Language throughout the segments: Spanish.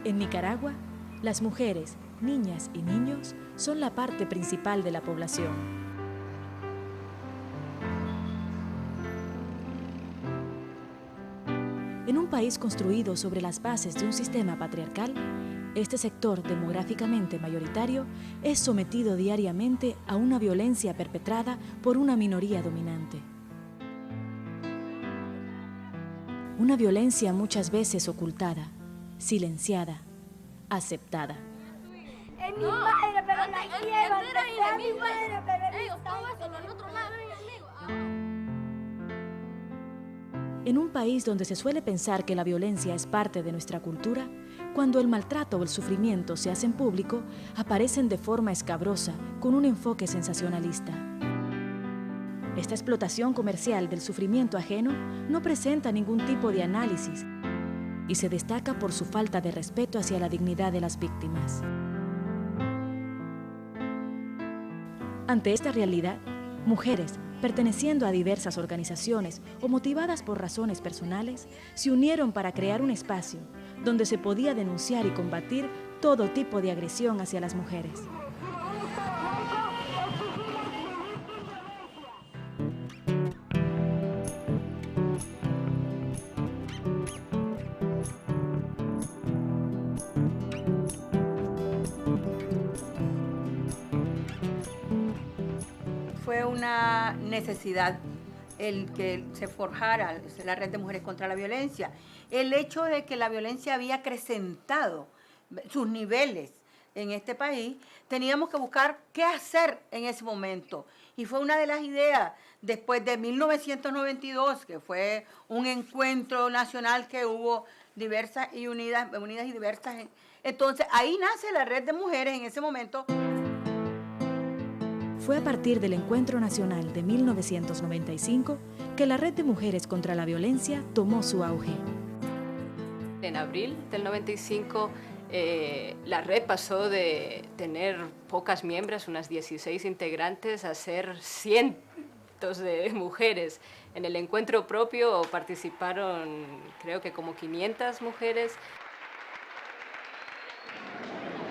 En Nicaragua, las mujeres, niñas y niños son la parte principal de la población. En un país construido sobre las bases de un sistema patriarcal, este sector demográficamente mayoritario es sometido diariamente a una violencia perpetrada por una minoría dominante. Una violencia muchas veces ocultada, silenciada, aceptada. Es mi madre, pero la quiero. Es mi madre, pero es mi En un país donde se suele pensar que la violencia es parte de nuestra cultura, cuando el maltrato o el sufrimiento se hacen público, aparecen de forma escabrosa, con un enfoque sensacionalista. Esta explotación comercial del sufrimiento ajeno no presenta ningún tipo de análisis y se destaca por su falta de respeto hacia la dignidad de las víctimas. Ante esta realidad, mujeres, perteneciendo a diversas organizaciones o motivadas por razones personales, se unieron para crear un espacio donde se podía denunciar y combatir todo tipo de agresión hacia las mujeres. Fue una necesidad el que se forjara la Red de Mujeres contra la Violencia. El hecho de que la violencia había acrecentado sus niveles en este país, teníamos que buscar qué hacer en ese momento. Y fue una de las ideas, después de 1992, que fue un encuentro nacional que hubo diversas y unidas y diversas. Entonces, ahí nace la Red de Mujeres en ese momento. Fue a partir del Encuentro Nacional de 1995 que la Red de Mujeres contra la Violencia tomó su auge. En abril del 95, la red pasó de tener pocas miembros, unas 16 integrantes, a ser cientos de mujeres. En el encuentro propio participaron, creo que como 500 mujeres.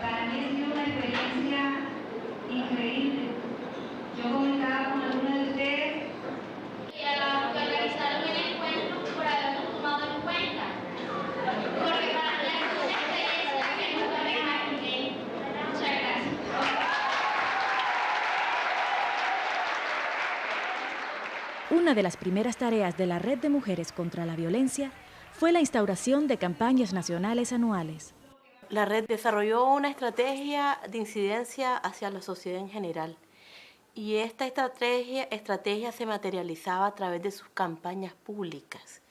Para mí ha sido una experiencia increíble. Yo comentaba con algunos de ustedes y a los que organizaron el encuentro por habernos tomado en cuenta. Porque para mí es una experiencia que nunca me imaginé. Muchas gracias. Una de las primeras tareas de la Red de Mujeres contra la Violencia fue la instauración de campañas nacionales anuales. La red desarrolló una estrategia de incidencia hacia la sociedad en general. Y esta estrategia se materializaba a través de sus campañas públicas,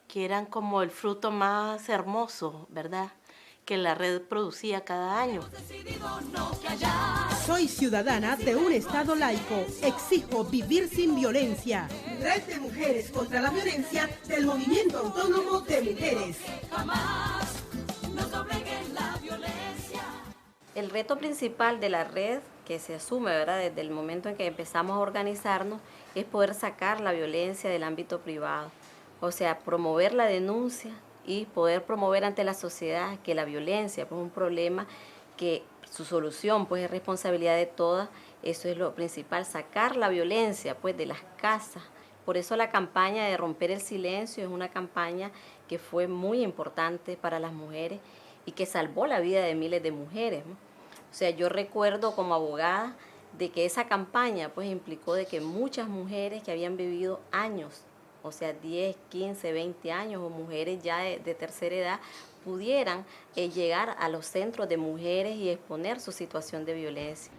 que eran como el fruto más hermoso, ¿verdad?, que la red producía cada año. Soy ciudadana de un Estado laico. Exijo vivir sin violencia. Red de Mujeres contra la Violencia del Movimiento Autónomo de Mujeres. El reto principal de la red, que se asume, ¿verdad?, desde el momento en que empezamos a organizarnos, es poder sacar la violencia del ámbito privado. O sea, promover la denuncia y poder promover ante la sociedad que la violencia pues, es un problema que su solución pues, es responsabilidad de todas. Eso es lo principal, sacar la violencia pues, de las casas. Por eso la campaña de romper el silencio es una campaña que fue muy importante para las mujeres y que salvó la vida de miles de mujeres, ¿no? O sea, yo recuerdo como abogada de que esa campaña pues implicó de que muchas mujeres que habían vivido años, o sea, 10, 15, 20 años, o mujeres ya de tercera edad, pudieran llegar a los centros de mujeres y exponer su situación de violencia.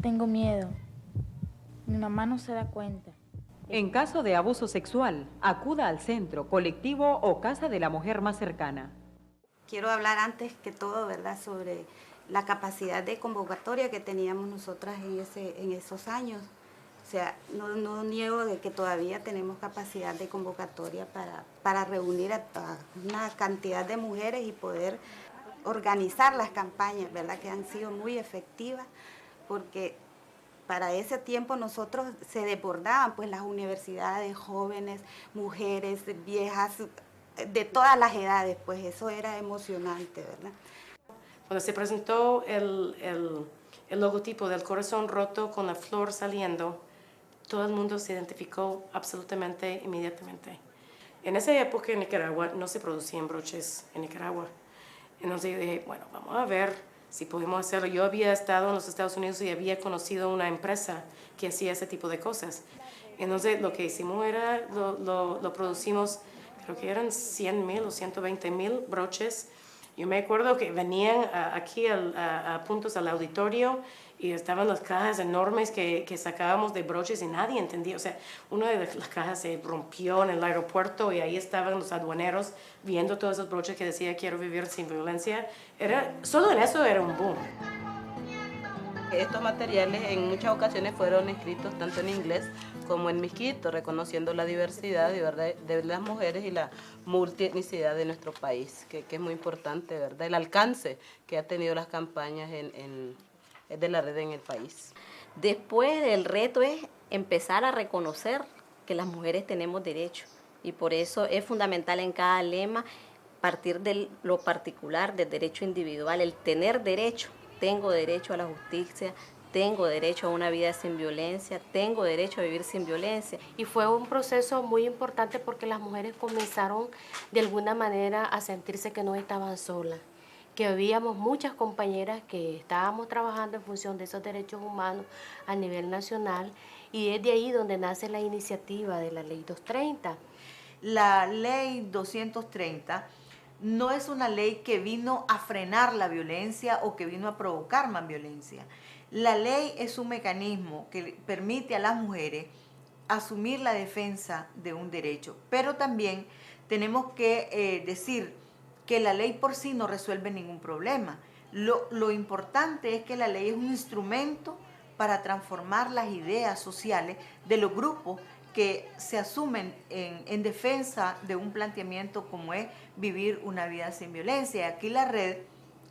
Tengo miedo. Mi mamá no se da cuenta. En caso de abuso sexual, acuda al centro, colectivo o casa de la mujer más cercana. Quiero hablar antes que todo, ¿verdad?, sobre la capacidad de convocatoria que teníamos nosotras en esos años. O sea, no niego de que todavía tenemos capacidad de convocatoria para reunir a una cantidad de mujeres y poder organizar las campañas, ¿verdad?, que han sido muy efectivas, porque para ese tiempo nosotros se desbordaban pues las universidades, jóvenes, mujeres, viejas, de todas las edades, pues eso era emocionante, ¿verdad? Cuando se presentó el logotipo del corazón roto con la flor saliendo, todo el mundo se identificó absolutamente inmediatamente. En esa época en Nicaragua no se producían broches en Nicaragua. Entonces yo dije, bueno, vamos a ver si podemos hacerlo. Yo había estado en los Estados Unidos y había conocido una empresa que hacía ese tipo de cosas. Entonces lo que hicimos era, lo producimos, creo que eran 100,000 o 120,000 broches. Yo me acuerdo que venían aquí a puntos al auditorio y estaban las cajas enormes que sacábamos de broches y nadie entendía. O sea, una de las cajas se rompió en el aeropuerto y ahí estaban los aduaneros viendo todos esos broches que decía quiero vivir sin violencia. Solo en eso era un boom. Estos materiales en muchas ocasiones fueron escritos tanto en inglés como en miskito, reconociendo la diversidad de las mujeres y la multietnicidad de nuestro país, que es muy importante, ¿verdad? El alcance que ha tenido las campañas de la red en el país. Después el reto es empezar a reconocer que las mujeres tenemos derecho y por eso es fundamental en cada lema partir de lo particular, del derecho individual, el tener derecho. Tengo derecho a la justicia, tengo derecho a una vida sin violencia, tengo derecho a vivir sin violencia. Y fue un proceso muy importante porque las mujeres comenzaron de alguna manera a sentirse que no estaban solas, que habíamos muchas compañeras que estábamos trabajando en función de esos derechos humanos a nivel nacional y es de ahí donde nace la iniciativa de la Ley 230. La Ley 230 no es una ley que vino a frenar la violencia o que vino a provocar más violencia. La ley es un mecanismo que permite a las mujeres asumir la defensa de un derecho, pero también tenemos que decir que la ley por sí no resuelve ningún problema. Lo importante es que la ley es un instrumento para transformar las ideas sociales de los grupos que se asumen en defensa de un planteamiento como es vivir una vida sin violencia. Aquí la red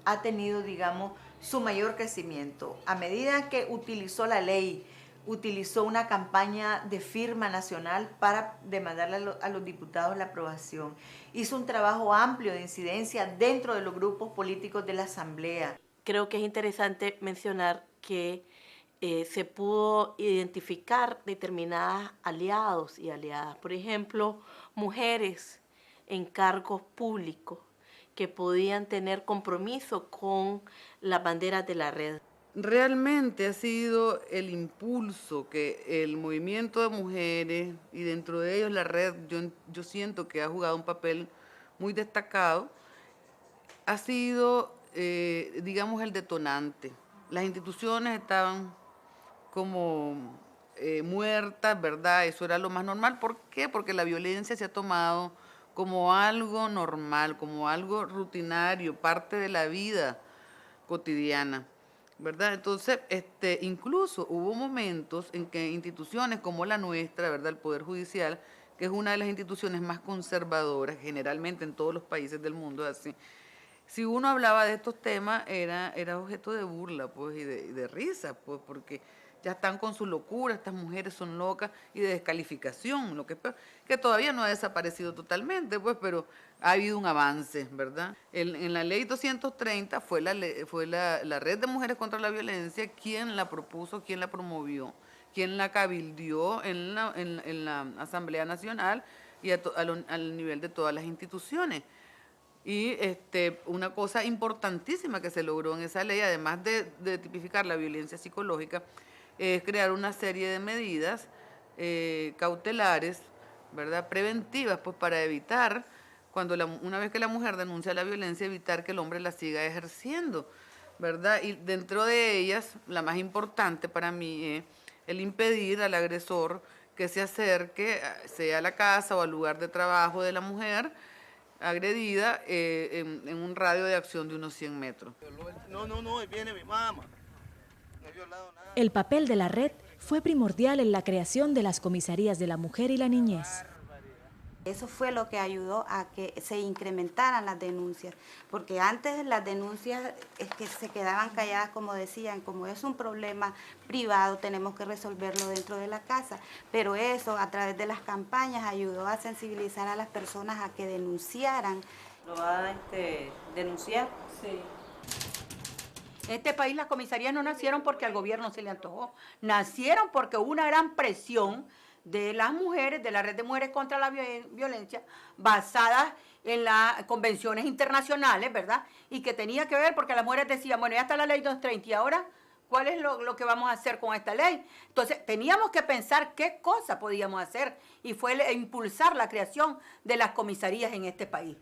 ha tenido, digamos, su mayor crecimiento. A medida que utilizó la ley, utilizó una campaña de firma nacional para demandarle a los diputados la aprobación. Hizo un trabajo amplio de incidencia dentro de los grupos políticos de la Asamblea. Creo que es interesante mencionar que se pudo identificar determinadas aliados y aliadas. Por ejemplo, mujeres en cargos públicos que podían tener compromiso con las banderas de la red. Realmente ha sido el impulso que el movimiento de mujeres y dentro de ellos la red, yo siento que ha jugado un papel muy destacado, ha sido, digamos, el detonante. Las instituciones estaban como muertas, ¿verdad? Eso era lo más normal. ¿Por qué? Porque la violencia se ha tomado como algo normal, como algo rutinario, parte de la vida cotidiana, ¿verdad? Entonces, incluso hubo momentos en que instituciones como la nuestra, ¿verdad? El Poder Judicial, que es una de las instituciones más conservadoras, generalmente en todos los países del mundo, así. Si uno hablaba de estos temas, era objeto de burla, pues, y de risa, pues, porque ya están con su locura, estas mujeres son locas, y de descalificación, lo que todavía no ha desaparecido totalmente, pues, pero ha habido un avance, ¿verdad? En la Ley 230 fue la Red de Mujeres contra la Violencia quien la propuso, quien la promovió, quien la cabildió en la Asamblea Nacional y al nivel de todas las instituciones. Y una cosa importantísima que se logró en esa ley, además de tipificar la violencia psicológica, es crear una serie de medidas cautelares, ¿verdad? Preventivas, pues para evitar, una vez que la mujer denuncia la violencia, evitar que el hombre la siga ejerciendo, ¿verdad? Y dentro de ellas, la más importante para mí es el impedir al agresor que se acerque, sea a la casa o al lugar de trabajo de la mujer agredida en un radio de acción de unos 100 metros. No, viene mi mamá. No he violado nada. El papel de la red fue primordial en la creación de las comisarías de la mujer y la niñez. eso fue lo que ayudó a que se incrementaran las denuncias, porque antes las denuncias es que se quedaban calladas, como decían, como es un problema privado, tenemos que resolverlo dentro de la casa, pero eso a través de las campañas ayudó a sensibilizar a las personas a que denunciaran. ¿Lo va a denunciar? Sí. En este país las comisarías no nacieron porque al gobierno se le antojó, nacieron porque hubo una gran presión de las mujeres, de la Red de Mujeres contra la Violencia, basadas en las convenciones internacionales, ¿verdad? Y que tenía que ver porque las mujeres decían, bueno, ya está la ley 230 y ahora, ¿cuál es lo que vamos a hacer con esta ley? Entonces, teníamos que pensar qué cosa podíamos hacer y fue impulsar la creación de las comisarías en este país.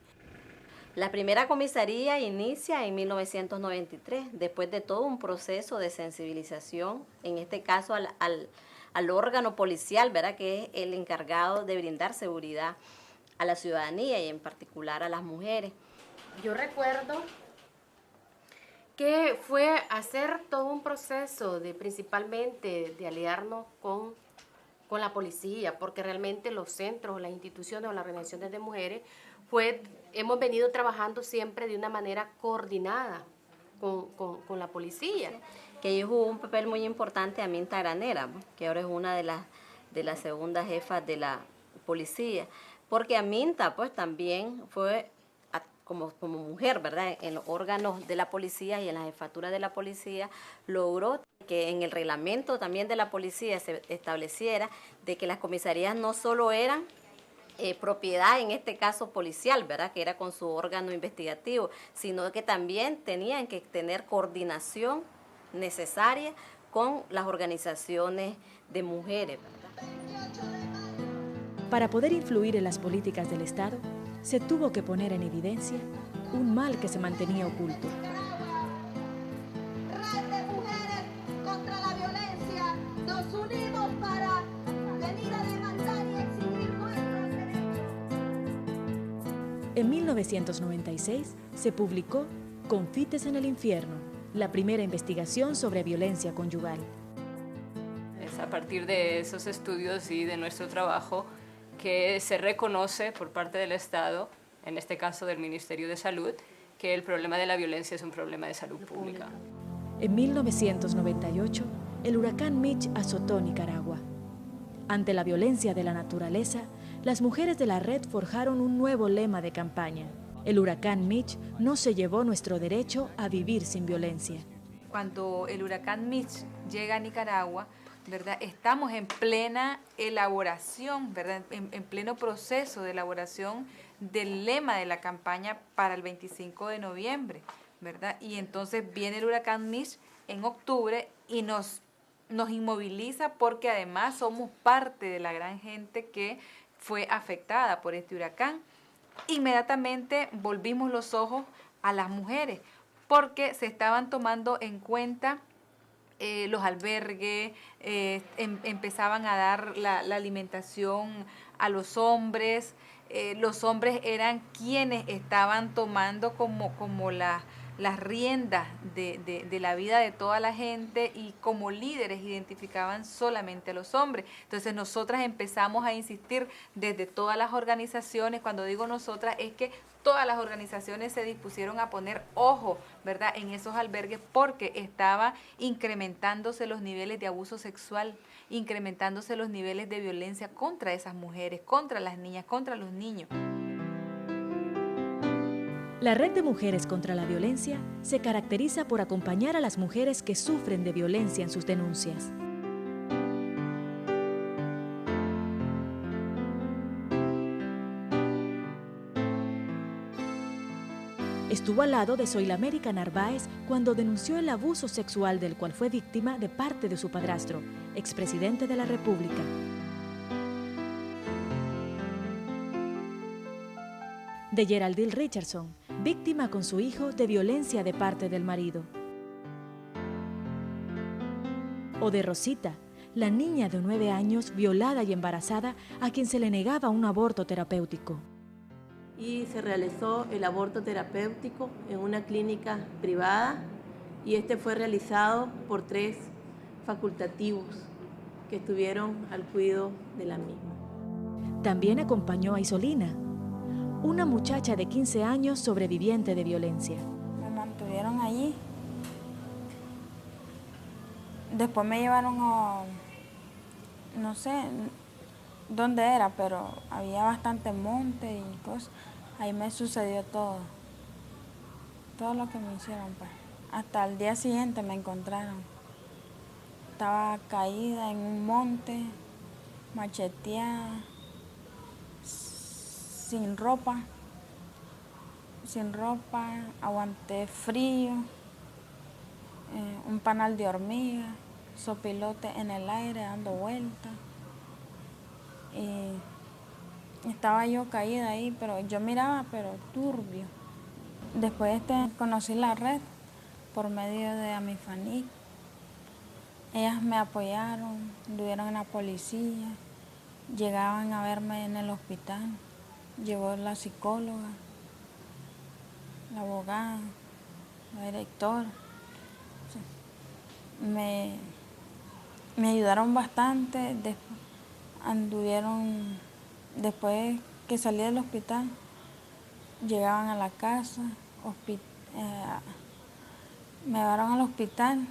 La primera comisaría inicia en 1993, después de todo un proceso de sensibilización, en este caso al órgano policial, ¿verdad?, que es el encargado de brindar seguridad a la ciudadanía y en particular a las mujeres. Yo recuerdo que fue hacer todo un proceso de principalmente de aliarnos con la policía, porque realmente los centros, las instituciones o las organizaciones de mujeres, hemos venido trabajando siempre de una manera coordinada con la policía. Que ahí jugó un papel muy importante Aminta Granera, que ahora es una de las segundas jefas de la policía, porque Aminta pues también fue como mujer, ¿verdad?, en los órganos de la policía y en la jefatura de la policía, logró que en el reglamento también de la policía se estableciera de que las comisarías no solo eran propiedad, en este caso policial, ¿verdad?, que era con su órgano investigativo, sino que también tenían que tener coordinación necesaria con las organizaciones de mujeres, ¿verdad? Para poder influir en las políticas del Estado, se tuvo que poner en evidencia un mal que se mantenía oculto. Red de Mujeres contra la Violencia, nos unimos para venir a demandar y exigir nuestros derechos. En 1996 se publicó Confites en el Infierno, la primera investigación sobre violencia conyugal. Es a partir de esos estudios y de nuestro trabajo que se reconoce por parte del Estado, en este caso del Ministerio de Salud, que el problema de la violencia es un problema de salud pública. En 1998, el huracán Mitch azotó Nicaragua. Ante la violencia de la naturaleza, las mujeres de la red forjaron un nuevo lema de campaña. El huracán Mitch no se llevó nuestro derecho a vivir sin violencia. Cuando el huracán Mitch llega a Nicaragua, ¿verdad?, estamos en plena elaboración, ¿verdad?, en pleno proceso de elaboración del lema de la campaña para el 25 de noviembre, ¿verdad? Y entonces viene el huracán Mitch en octubre y nos inmoviliza porque además somos parte de la gran gente que fue afectada por este huracán. Inmediatamente volvimos los ojos a las mujeres porque se estaban tomando en cuenta los albergues, empezaban a dar la alimentación a los hombres eran quienes estaban tomando como las riendas de la vida de toda la gente y como líderes identificaban solamente a los hombres. Entonces nosotras empezamos a insistir desde todas las organizaciones, cuando digo nosotras es que todas las organizaciones se dispusieron a poner ojo, ¿verdad?, en esos albergues porque estaba incrementándose los niveles de abuso sexual, incrementándose los niveles de violencia contra esas mujeres, contra las niñas, contra los niños. La Red de Mujeres contra la Violencia se caracteriza por acompañar a las mujeres que sufren de violencia en sus denuncias. Estuvo al lado de Zoilamérica Narváez cuando denunció el abuso sexual del cual fue víctima de parte de su padrastro, expresidente de la República. De Geraldine Richardson, víctima con su hijo de violencia de parte del marido. O de Rosita, la niña de 9 años violada y embarazada a quien se le negaba un aborto terapéutico. Y se realizó el aborto terapéutico en una clínica privada y este fue realizado por 3 facultativos que estuvieron al cuidado de la misma. También acompañó a Isolina, una muchacha de 15 años sobreviviente de violencia. Me mantuvieron allí. Después me llevaron a, no sé dónde era, pero había bastante monte y cosas. Ahí me sucedió todo lo que me hicieron, pues. Hasta el día siguiente me encontraron. Estaba caída en un monte, macheteada, sin ropa, aguanté frío, un panal de hormiga, sopilote en el aire dando vueltas. Y estaba yo caída ahí, pero yo miraba, pero turbio. Después conocí la red por medio de Amifanic. Ellas me apoyaron, estuvieron en la policía, llegaban a verme en el hospital, llegó la psicóloga, la abogada, la directora. Me ayudaron bastante, después que salí del hospital, llegaban a la casa, me llevaron al hospital,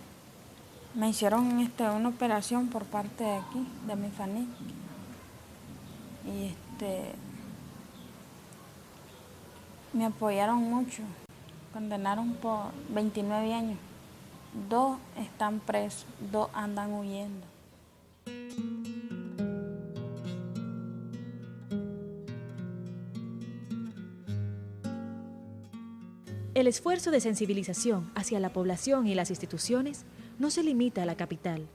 me hicieron una operación por parte de aquí, de Amifanic. Y me apoyaron mucho, condenaron por 29 años. 2 están presos, 2 andan huyendo. El esfuerzo de sensibilización hacia la población y las instituciones no se limita a la capital.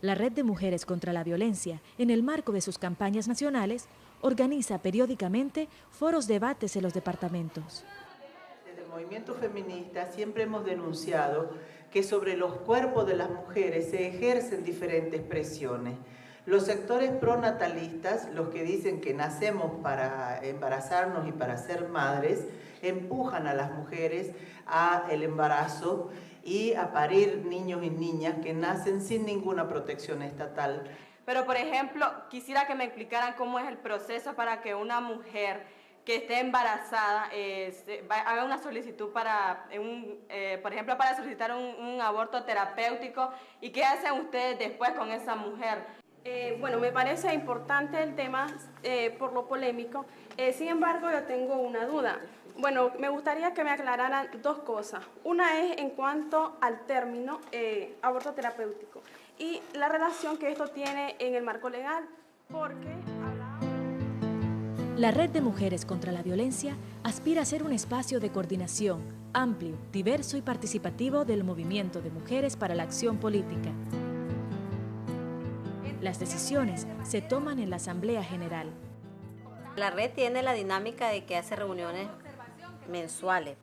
La Red de Mujeres contra la Violencia, en el marco de sus campañas nacionales, organiza periódicamente foros debates en los departamentos. Desde el movimiento feminista siempre hemos denunciado que sobre los cuerpos de las mujeres se ejercen diferentes presiones. Los sectores pronatalistas, los que dicen que nacemos para embarazarnos y para ser madres, empujan a las mujeres al embarazo y a parir niños y niñas que nacen sin ninguna protección estatal. Pero, por ejemplo, quisiera que me explicaran cómo es el proceso para que una mujer que esté embarazada haga una solicitud para, por ejemplo, para solicitar un aborto terapéutico, y qué hacen ustedes después con esa mujer. Bueno, me parece importante el tema por lo polémico. Sin embargo, yo tengo una duda. Bueno, me gustaría que me aclararan 2 cosas. Una es en cuanto al término aborto terapéutico y la relación que esto tiene en el marco legal, porque la Red de Mujeres contra la Violencia aspira a ser un espacio de coordinación amplio, diverso y participativo del movimiento de mujeres para la acción política. Las decisiones se toman en la Asamblea General. La red tiene la dinámica de que hace reuniones mensuales.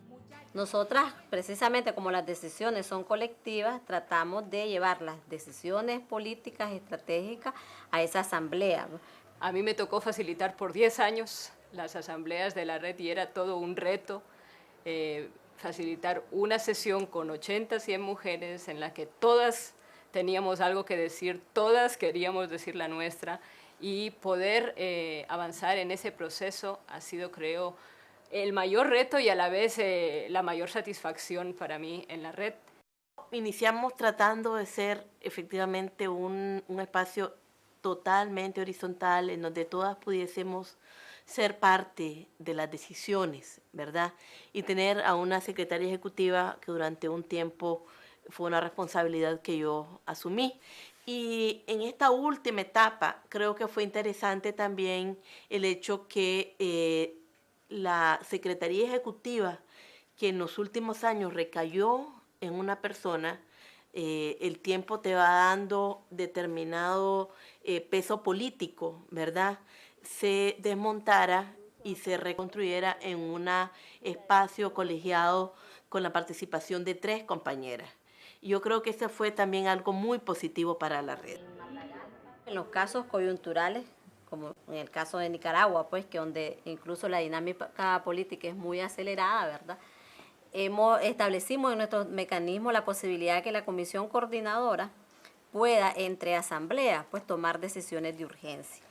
Nosotras, precisamente como las decisiones son colectivas, tratamos de llevar las decisiones políticas, estratégicas a esa asamblea. A mí me tocó facilitar por 10 años las asambleas de la red y era todo un reto facilitar una sesión con 80, 100 mujeres en la que todas teníamos algo que decir, todas queríamos decir la nuestra, y poder avanzar en ese proceso ha sido, creo, el mayor reto y a la vez la mayor satisfacción para mí en la red. Iniciamos tratando de ser efectivamente un espacio totalmente horizontal en donde todas pudiésemos ser parte de las decisiones, ¿verdad? Y tener a una secretaria ejecutiva que durante un tiempo fue una responsabilidad que yo asumí. Y en esta última etapa creo que fue interesante también el hecho que la Secretaría Ejecutiva, que en los últimos años recayó en una persona, el tiempo te va dando determinado peso político, ¿verdad? Se desmontara y se reconstruyera en un espacio colegiado con la participación de 3 compañeras. Yo creo que eso fue también algo muy positivo para la red. En los casos coyunturales, como en el caso de Nicaragua, pues que donde incluso la dinámica política es muy acelerada, ¿verdad? Establecimos en nuestro mecanismo la posibilidad de que la comisión coordinadora pueda, entre asambleas, pues tomar decisiones de urgencia.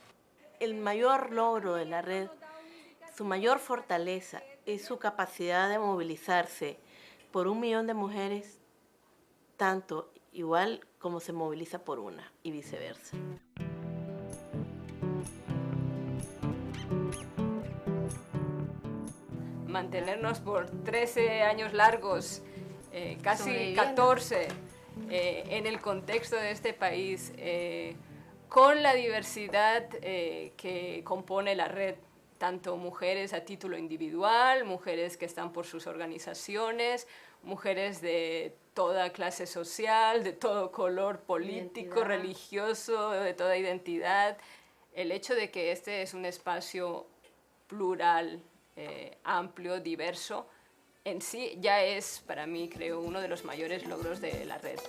el mayor logro de la red, su mayor fortaleza es su capacidad de movilizarse por 1 millón de mujeres, tanto igual como se moviliza por una y viceversa. Mantenernos por 13 años largos, casi 14, en el contexto de este país, con la diversidad que compone la red, tanto mujeres a título individual, mujeres que están por sus organizaciones, mujeres de toda clase social, de todo color político, religioso, de toda identidad. El hecho de que este es un espacio plural, amplio, diverso, en sí ya es, para mí, creo, uno de los mayores logros de la red.